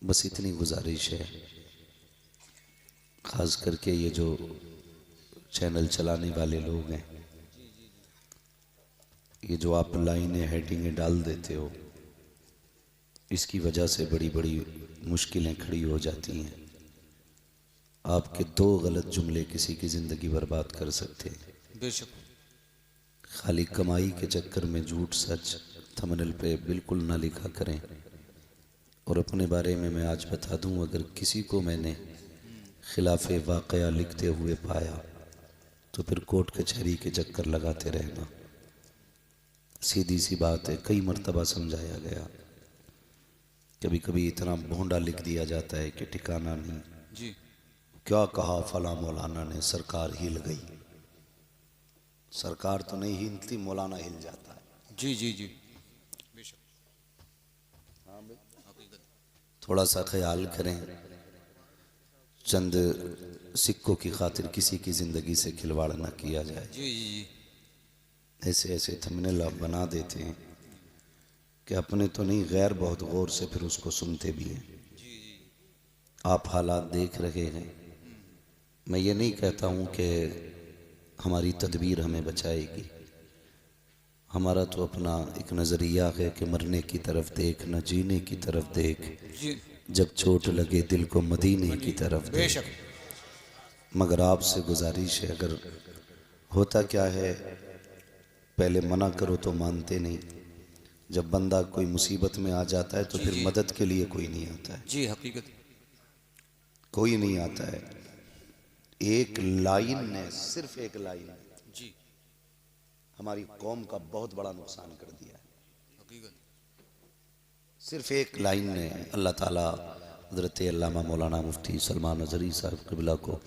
बस इतनी गुजारिश है, ख़ास करके ये जो चैनल चलाने वाले लोग हैं, ये जो आप लाइनें हेडिंगें डाल देते हो, इसकी वजह से बड़ी बड़ी मुश्किलें खड़ी हो जाती हैं। आपके दो गलत जुमले किसी की ज़िंदगी बर्बाद कर सकते हैं। बेशक। खाली कमाई के चक्कर में झूठ सच थंबनेल पे बिल्कुल ना लिखा करें। और अपने बारे में मैं आज बता दूं, अगर किसी को मैंने खिलाफ़े वाक़या लिखते हुए पाया तो फिर कोर्ट कचहरी के चक्कर लगाते रहना। सीधी सी बात है, कई मर्तबा समझाया गया। कभी कभी इतना भोंडा लिख दिया जाता है कि ठिकाना नहीं। जी। क्या कहा फला मौलाना ने, सरकार हिल गई। सरकार तो नहीं हिलती, मौलाना हिल जाता है। जी जी जी। बेशक। हाँ भाई, थोड़ा सा ख्याल करें। चंद सिक्कों की खातिर किसी की ज़िंदगी से खिलवाड़ ना किया जाए। जी जी जी। ऐसे ऐसे थंबनेल आप बना देते हैं कि अपने तो नहीं, गैर बहुत गौर से फिर उसको सुनते भी हैं। आप हालात देख रहे हैं। मैं ये नहीं कहता हूँ कि हमारी तदबीर हमें बचाएगी। हमारा तो अपना एक नज़रिया है कि मरने की तरफ देख, न जीने की तरफ देख, जी। जब चोट लगे दिल को मदीने की तरफ देख। बेशक। मगर आपसे गुजारिश है, अगर होता क्या है, पहले मना करो तो मानते नहीं। जब बंदा कोई मुसीबत में आ जाता है तो जी फिर जी। मदद के लिए कोई नहीं आता है। जी हकीकत। कोई नहीं आता है। एक लाइन ने, सिर्फ एक लाइन ने जी हमारी कौम का बहुत बड़ा नुकसान कर दिया है। हकीकत। सिर्फ एक लाइन ने। अल्लाह ताला हज़रत अल्लामा मौलाना मुफ्ती सलमान अज़हरी साहब क़िबला को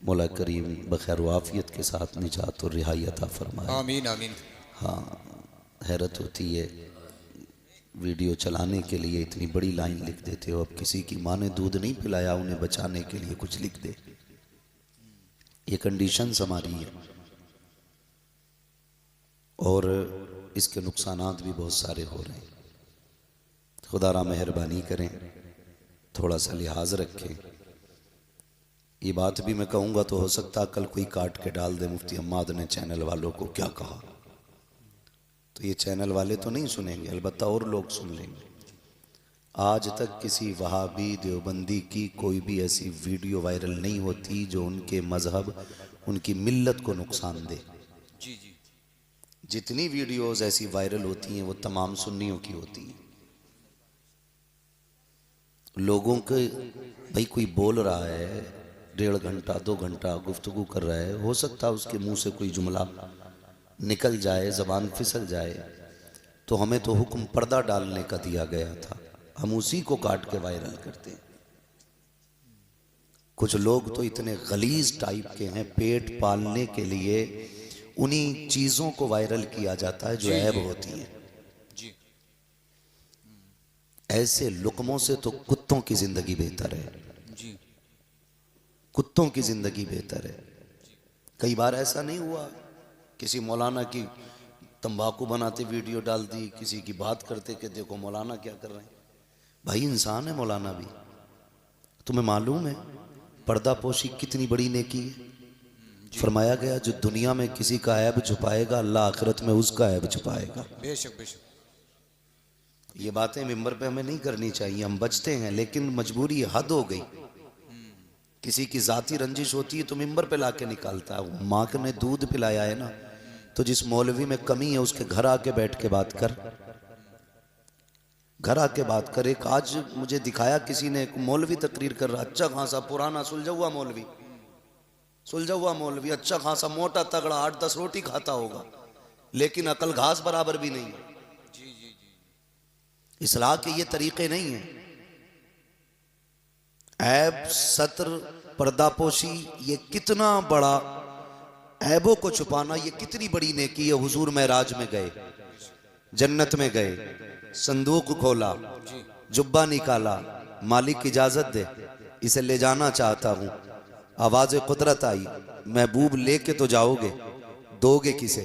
मौला करीम बखैर व आफ़ियत के साथ निजात और रिहाई अता फरमाए। आमीन आमीन। हाँ, हैरत होती है, वीडियो चलाने के लिए इतनी बड़ी लाइन लिख देते हो। अब किसी की माँ ने दूध नहीं पिलाया, उन्हें बचाने के लिए कुछ लिख दे। ये कंडीशंस हमारी है और इसके नुकसानात भी बहुत सारे हो रहे हैं। खुदारा मेहरबानी करें, थोड़ा सा लिहाज रखें। ये बात भी मैं कहूँगा तो हो सकता कल कोई काट के डाल दे, मुफ्ती अम्माद ने चैनल वालों को क्या कहा। तो ये चैनल वाले तो नहीं सुनेंगे, अलबत्ता और लोग सुन लेंगे। आज तक किसी वहाबी देवबंदी की कोई भी ऐसी वीडियो वायरल नहीं होती जो उनके मजहब, उनकी मिल्लत को नुकसान दे। जी जी। जितनी वीडियोस ऐसी वायरल होती हैं वो तमाम सुन्नियों की होती हैं। लोगों के, भाई कोई बोल रहा है 1.5 घंटा 2 घंटा गुफ्तगू कर रहा है, हो सकता है उसके मुंह से कोई जुमला निकल जाए, ज़बान फिसल जाए, तो हमें तो हुक्म पर्दा डालने का दिया गया था, हम उसी को काट के वायरल करते हैं। कुछ लोग तो इतने गलीज टाइप के हैं, पेट पालने के लिए उन्हीं चीज़ों को वायरल किया जाता है जो जी ऐब जी। होती हैं। जी। ऐसे लुकमों से तो कुत्तों की ज़िंदगी बेहतर है। जी। कुत्तों की ज़िंदगी बेहतर है। कई बार ऐसा नहीं हुआ, किसी मौलाना की तंबाकू बनाते वीडियो डाल दी, किसी की बात करते कि देखो मौलाना क्या कर रहे हैं। भाई इंसान है मौलाना भी। तुम्हें मालूम है पर्दा पोशी कितनी बड़ी नेकी है। फरमाया गया जो दुनिया में किसी का ऐब छुपाएगा, अल्लाह आखिरत में उसका ऐब छुपाएगा। बेशक बेशक। ये बातें मिंबर पे हमें नहीं करनी चाहिए, हम बचते हैं, लेकिन मजबूरी हद हो गई। किसी की जाती रंजिश होती है तो मिंबर पे लाके निकालता है। माँ ने दूध पिलाया है ना, तो जिस मौलवी में कमी है उसके घर आके बैठ के बात कर, घर आके बात कर। एक आज मुझे दिखाया किसी ने, एक मौलवी तकरीर कर रहा, अच्छा खासा पुराना सुलझा हुआ मौलवी, सुलझा हुआ मौलवी, अच्छा खासा मोटा तगड़ा 8-10 रोटी खाता होगा, लेकिन अकल घास बराबर भी नहीं है। जी जी जी। इस्लाह के ये तरीके नहीं है। ऐब, सत्र, पर्दापोशी, ये कितना बड़ा, ऐबों को छुपाना ये कितनी बड़ी नेकी है। हुजूर महराज में गए, जन्नत में गए, संदूक खोला, जी। जुब्बा निकाला, मालिक इजाजत दे, इसे ले जाना चाहता हूं। आवाज कुदरत आई, महबूब लेके तो जाओगे, दोगे किसे?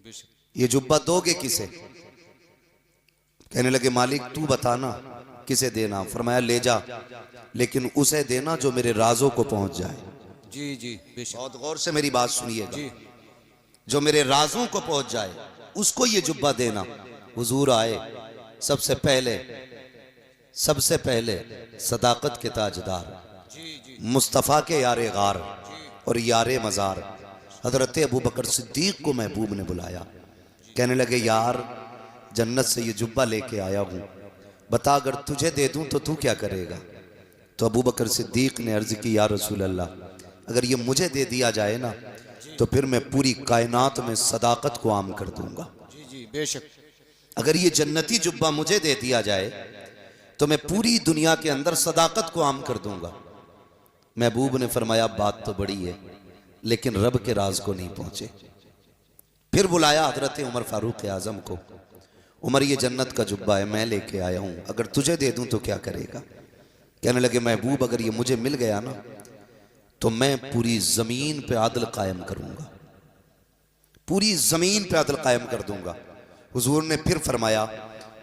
बेशक। ये जुब्बा दोगे किसे? कहने लगे मालिक तू बताना। किसे देना? फरमाया ले जा, लेकिन उसे देना जो मेरे राजों को पहुंच जाए। जी जी बेशक बहुत गौर से मेरी बात सुनिएगा, जी जो मेरे राजों को पहुंच जाए उसको ये जुब्बा देना। हुजूर आए, सबसे पहले सदाकत के ताजदार, जी जी मुस्तफ़ा के यारे गार और यारे मज़ार हज़रत अबू बकर सिद्दीक को महबूब ने बुलाया। कहने लगे यार, जन्नत से ये जुब्बा लेके आया हूँ, बता अगर तुझे दे दूँ तो तू क्या करेगा? तो अबू बकर सिद्दीक ने अर्ज़ की, या रसूल अल्लाह, अगर ये मुझे दे दिया जाए ना तो फिर मैं पूरी कायनात में सदाकत को आम कर दूंगा। जी जी बेशक अगर ये जन्नती जुब्बा मुझे दे दिया जाए तो मैं पूरी दुनिया के अंदर सदाकत को आम कर दूंगा। महबूब ने फरमाया बात तो बड़ी है, लेकिन रब के राज को नहीं पहुंचे। फिर बुलाया हजरत उमर फारूक आजम को। उमर, ये जन्नत का जुब्बा है, मैं लेके आया हूं, अगर तुझे दे दूं तो क्या करेगा? कहने लगे महबूब, अगर ये मुझे मिल गया ना तो मैं पूरी जमीन पे आदल कायम करूंगा, पूरी जमीन पे आदल कायम कर दूंगा। हुजूर ने फिर फरमाया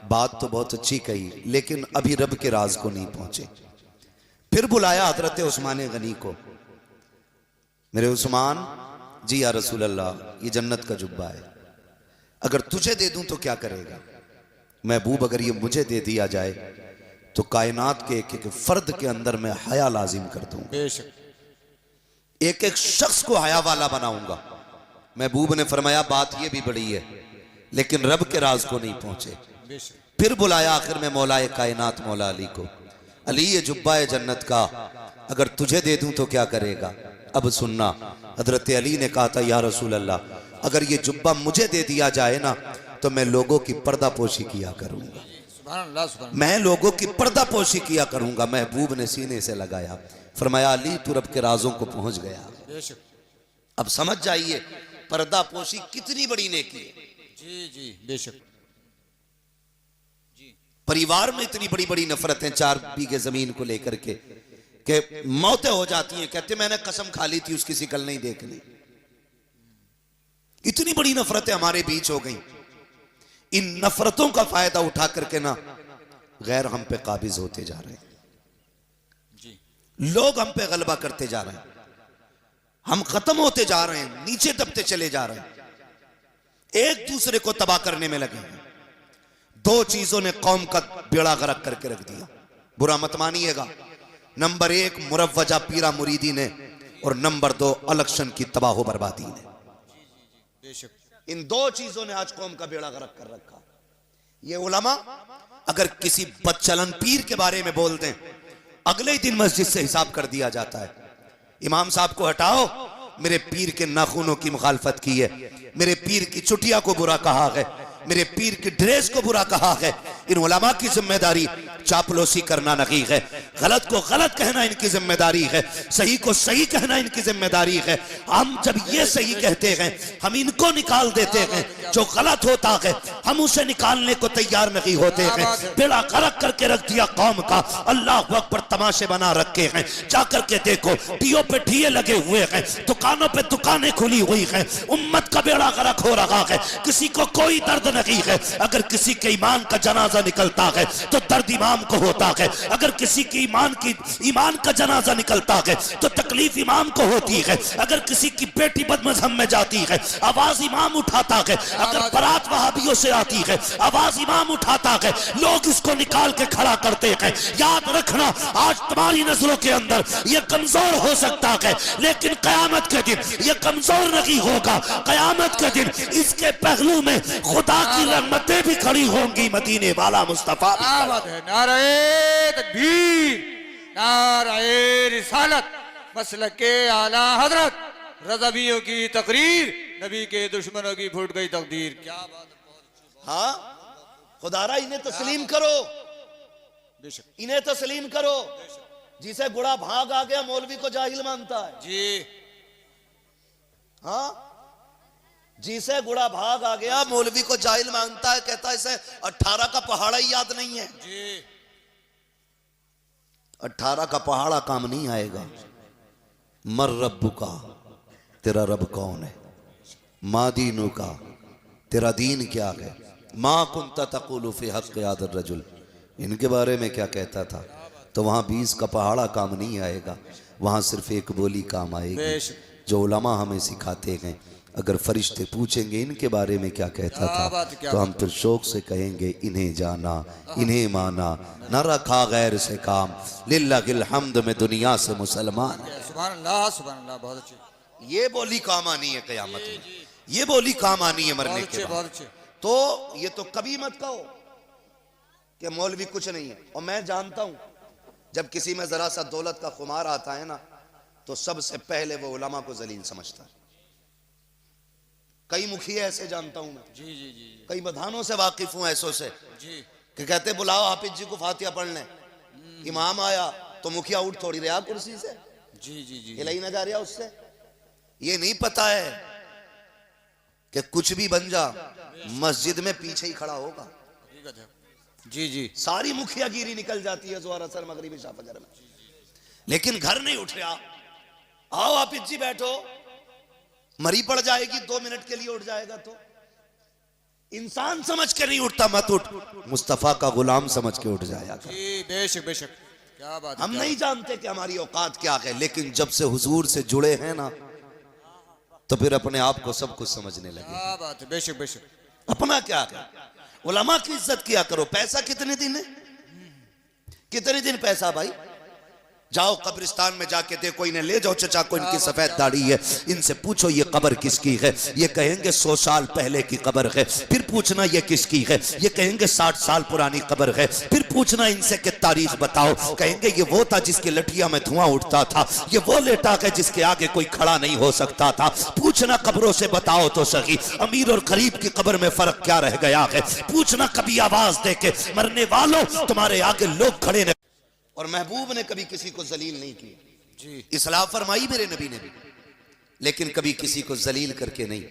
बात तो बहुत अच्छी कही, लेकिन अभी रब के राज को नहीं पहुंचे। फिर बुलाया हजरत उस्मान गनी को। मेरे उस्मान जी, या रसूल अल्लाह, ये जन्नत का जुब्बा है, अगर तुझे दे दूं तो क्या करेगा? महबूब, अगर ये मुझे दे दिया जाए तो कायनात के एक एक फर्द के अंदर मैं हया लाजिम कर दूंगा, बेशक एक एक शख्स को हया वाला बनाऊंगा। महबूब ने फरमाया बात ये भी बड़ी है, लेकिन रब के राज को नहीं पहुंचे। बेशक फिर बुलाया आखिर में मौलाए कायनात मौला अली को। अली, ये जुब्बा है जन्नत का, अगर तुझे दे दूं तो क्या करेगा? अब सुनना, हजरत अली ने कहा था या रसूल अल्लाह, अगर ये जुब्बा मुझे दे दिया जाए ना तो मैं लोगों की पर्दापोशी किया करूंगा, सुभान अल्लाह सुभान मैं लोगों की पर्दापोशी किया करूंगा। महबूब ने सीने से लगाया, फरमाया अली, तू रब के राजों को पहुंच गया। बेशक अब समझ जाइए पर्दापोशी कितनी बड़ी नेकी है। जी जी बेशक जी परिवार में इतनी बड़ी बड़ी नफरतें 4 बीघे जमीन को लेकर के कि मौतें हो जाती हैं, कहते मैंने कसम खा ली थी उसकी शिकल नहीं देखनी। इतनी बड़ी नफरतें हमारे बीच हो गई। इन नफरतों का फायदा उठा करके ना गैर हम पे काबिज होते जा रहे हैं, जी लोग हम पे गलबा करते जा रहे हैं, हम खत्म होते जा रहे हैं, नीचे दबते चले जा रहे हैं, एक दूसरे को तबाह करने में लगे हैं। 2 चीजों ने कौम का बेड़ा गर्क करके रख दिया, बुरा मत मानिएगा। नंबर 1 मुरव्वजा पीरा मुरीदी ने, और नंबर 2 इलेक्शन की तबाह बर्बादी ने। बेशक इन 2 चीजों ने आज कौम का बेड़ा गर्क कर रखा। ये उलमा अगर किसी बदचलन पीर के बारे में बोल दें, अगले ही दिन मस्जिद से हिसाब कर दिया जाता है। इमाम साहब को हटाओ, मेरे पीर के नाखूनों की मुखालफत की है, मेरे पीर की चुटिया को बुरा कहा है, मेरे पीर की ड्रेस को बुरा कहा है। इन उलमा की जिम्मेदारी चापलूसी करना नहीं है, गलत को गलत कहना इनकी जिम्मेदारी है, सही को सही कहना इनकी जिम्मेदारी है। हम जब ये सही कहते हैं, हम इनको निकाल देते हैं, जो गलत होता है हम उसे निकालने को तैयार नहीं होते हैं। बेड़ा गर्क करके रख दिया कौम का। अल्लाह अकबर तमाशे बना रखे हैं, जाकर के देखो, टीओ पे ठीए लगे हुए हैं, दुकानों पे दुकानें खुली हुई हैं, उम्मत का बेड़ा गर्क हो रहा है, किसी को कोई दर्द नहीं है। अगर किसी के ईमान का जनाजा निकलता है तो दर्द इमाम को होता है, अगर किसी की ईमान का जनाजा निकलता है तो तकलीफ इमाम को होती है, अगर किसी की बेटी बदमज़हब में जाती है आवाज इमाम उठाता है, अगर बारात वहाबियों से आती है आवाज इमाम उठाता है, लोग इसको निकाल के खड़ा करते हैं। याद रखना, आज तुम्हारी नजरों के अंदर यह कमजोर हो सकता है, लेकिन कयामत के दिन यह कमजोर नहीं होगा। कयामत के दिन इसके पहलू में खुदा की रहमतें भी खड़ी होंगी। मदीने वाला मुस्तफा क्या बात है। नारे तकबीर, नारे रिसालत, मसलके आला हजरत, रज़वियों की तकरीर, नबी के दुश्मनों की फूट गई तकदीर। क्या बात है। हाँ, खुदारा इन्हें तस्लीम करो, बेशक इन्हें तस्लीम करो। जिसे गुड़ा भाग आ गया मौलवी को जाहिल मानता है। जी हाँ, जिसे गुड़ा भाग आ गया मौलवी को जाहिल मानता है, कहता है इसे 18 का पहाड़ा ही याद नहीं है। जी 18 का पहाड़ा काम नहीं आएगा। मर रब्बु का, तेरा रब कौन है? मा दीनु का, तेरा दीन क्या है? मा कुंता तक़ूलु फी हक़्क़ि हाज़ा रजुल, इनके बारे में क्या कहता था, तो वहाँ 20 का पहाड़ा काम नहीं आएगा, वहाँ सिर्फ एक बोली काम आएगी बेशक। जो उलमा हमें सिखाते गए। अगर फरिश्ते पूछेंगे इनके बारे में क्या कहता क्या बात, था, क्या तो हम फिर शौक से कहेंगे इन्हें जाना, इन्हें माना, न रखा गैर से काम, लिल्लाहिल हम्द में दुनिया से मुसलमान। सुभान अल्लाह, सुभान अल्लाह, बहुत अच्छे, ये बोली काम आनी है क़यामत में, ये बोली काम आनी है मरने बहुत के अच्छे, बाद। बहुत अच्छे। तो ये तो कभी मत कहो कि मौलवी कुछ नहीं है। और मैं जानता हूं जब किसी में जरा सा दौलत का खुमार आता है ना, तो सबसे पहले वो उलमा को जलील समझता है। कई मुखिया ऐसे जानता हूं मैं, जी जी जी कई बधानों से वाकिफ हूं ऐसों से जी। कि कहते बुलाओ हाफिज जी को फातिहा पढ़ लें। इमाम आया तो मुखिया उठ थोड़ी रहा कुर्सी से, जी जी जी हिलाई ना जा रहा उससे। ये नहीं पता है कि कुछ भी बन जा मस्जिद में पीछे ही खड़ा होगा। हकीकत है। जी जी सारी मुखियागिरी निकल जाती है जोहर असर मगरिब इशा फजर में, लेकिन घर नहीं उठ रहा। आओ हाफिज जी बैठो, मरी पड़ जाएगी 2 मिनट के लिए उठ जाएगा तो इंसान समझ के नहीं उठता, मत उठ, मुस्तफा का गुलाम समझ के उठ जाया कर। जी, बेशक बेशक, क्या बात है, हम क्या नहीं जानते कि हमारी औकात क्या है, लेकिन जब से हुजूर से जुड़े हैं ना, तो फिर अपने आप को सब कुछ समझने लगे। क्या बात है, बेशक बेशक। अपना क्या है, उलमा की इज्जत किया करो। पैसा कितने दिन है, कितने दिन पैसा भाई। जाओ कब्रिस्तान में जाके देखो, इन्हें ले जाओ चचा को, इनकी सफेद दाढ़ी है, इनसे पूछो ये कब्र किसकी है, ये कहेंगे 100 साल पहले की कब्र है। फिर पूछना ये किसकी है, ये कहेंगे 60 साल पुरानी कब्र है। फिर पूछना इनसे कि तारीख बताओ, कहेंगे ये वो था जिसकी लठिया में धुआं उठता था, ये वो लेटा है जिसके आगे कोई खड़ा नहीं हो सकता था। पूछना कब्रों से बताओ तो सही, अमीर और गरीब की कब्र में फर्क क्या रह गया है। पूछना कभी आवाज दे के, मरने वालों तुम्हारे आगे लोग खड़े। और महबूब ने कभी किसी को जलील नहीं किया जी, इस्लाह फरमाई मेरे नबी ने भी, लेकिन कभी किसी को जलील करके नहीं।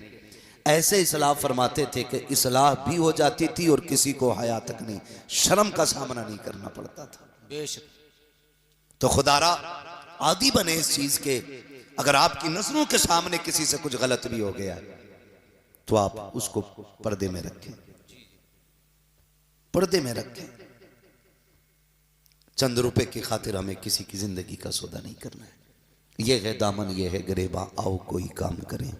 ऐसे इस्लाह फरमाते थे कि इस्लाह भी हो जाती थी और किसी को हया तक नहीं, शर्म का सामना नहीं करना पड़ता था। बेशक। तो खुदारा आदी बने इस चीज के, अगर आपकी नजरों के सामने किसी से कुछ गलत भी हो गया तो आप उसको पर्दे में रखें, पर्दे में रखें। चंद रुपए की खातिर हमें किसी की जिंदगी का सौदा नहीं करना है। यह है दामन, यह है गिरेबा, आओ कोई काम करें।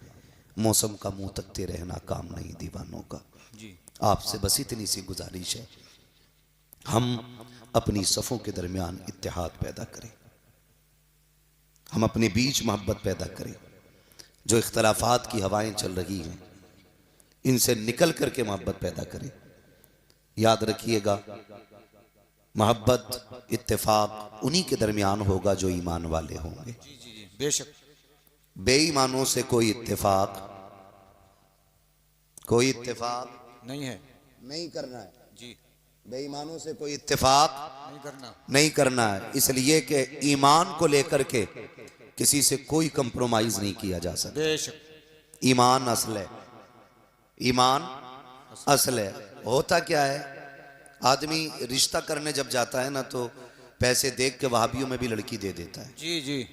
मौसम का मुंह तकते रहना काम नहीं दीवानों का। जी, आपसे बस इतनी सी गुजारिश है, हम अपनी सफ़ों के दरमियान इत्तेहाद पैदा करें, हम अपने बीच मोहब्बत पैदा करें। जो इख्तलाफात की हवाएं चल रही हैं इनसे निकल करके मोहब्बत पैदा करें। याद रखिएगा, मोहब्बत इत्तेफाक उन्हीं के दरमियान होगा जो ईमान वाले होंगे। जी जी जी, बेशक। बेईमानों से कोई इत्तेफाक नहीं है, नहीं करना है। जी, बेईमानों से कोई इत्तेफाक नहीं करना। नहीं करना है, इसलिए कि ईमान को लेकर के किसी से कोई कंप्रोमाइज नहीं किया जा सकता। बेशक। ईमान असल है, ईमान असल है। होता क्या है, आदमी रिश्ता करने जब जाता है ना तो पैसे देख के वहाबियों में भी लड़की दे देता है, जी जी,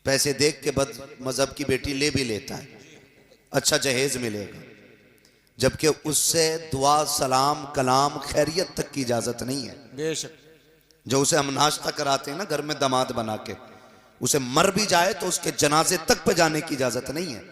पैसे देख के बद मजहब की बेटी ले भी लेता है, अच्छा जहेज मिलेगा, जबकि उससे दुआ सलाम कलाम खैरियत तक की इजाजत नहीं है। बेशक। जो उसे हम नाश्ता कराते हैं ना घर में दामाद बना के, उसे मर भी जाए तो उसके जनाजे तक पे जाने की इजाजत नहीं है।